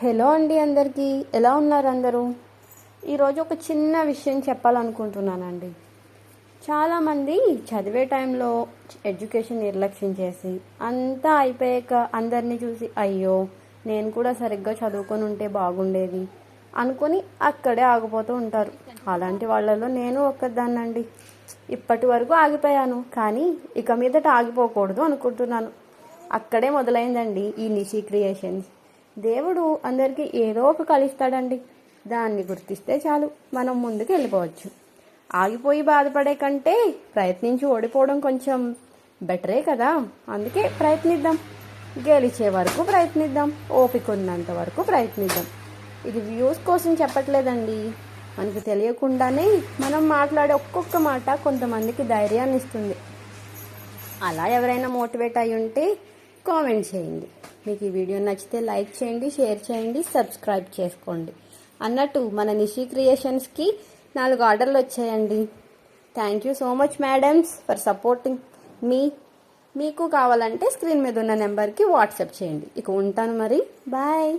Hello అండి, అందరికీ ఎలా ఉన్నారు అందరూ? ఈరోజు ఒక చిన్న విషయం చెప్పాలనుకుంటున్నానండి. చాలామంది చదివే టైంలో ఎడ్యుకేషన్ నిర్లక్ష్యం చేసి అంతా అయిపోయాక అందరినీ చూసి అయ్యో నేను కూడా సరిగ్గా చదువుకొని ఉంటే బాగుండేది అనుకొని అక్కడే ఆగిపోతూ ఉంటారు. అలాంటి వాళ్ళలో నేను ఒక్కదాన్నండి. ఇప్పటి వరకు ఆగిపోయాను, కానీ ఇక మీదట ఆగిపోకూడదు అనుకుంటున్నాను. అక్కడే మొదలైందండి ఈ నిషి క్రియేషన్స్. దేవుడు అందరికీ ఏదో ఒక కలిస్తాడండి. దాన్ని గుర్తిస్తే చాలు, మనం ముందుకు వెళ్ళిపోవచ్చు. ఆగిపోయి బాధపడే కంటే ప్రయత్నించి ఓడిపోవడం కొంచెం బెటరే కదా. అందుకే ప్రయత్నిద్దాం, గెలిచే వరకు ప్రయత్నిద్దాం, ఓపిక ఉన్నంత వరకు ప్రయత్నిద్దాం. ఇది వ్యూస్ కోసం చెప్పట్లేదండి. మనకు తెలియకుండానే మనం మాట్లాడే ఒక్కొక్క మాట కొంతమందికి ధైర్యాన్ని ఇస్తుంది. అలా ఎవరైనా మోటివేట్ అయి ఉంటే కామెంట్ చేయండి. మీకు ఈ వీడియో నచ్చితే లైక్ చేయండి, షేర్ చేయండి, సబ్స్క్రైబ్ చేసుకోండి. అన్నట్టు మన నిషి క్రియేషన్స్కి 4 ఆర్డర్లు వచ్చాయండి. Thank you so much madams for supporting మీ. మీకు కావాలంటే స్క్రీన్ మీద ఉన్న నెంబర్కి వాట్సాప్ చేయండి. ఇక ఉంటాను మరి, బాయ్.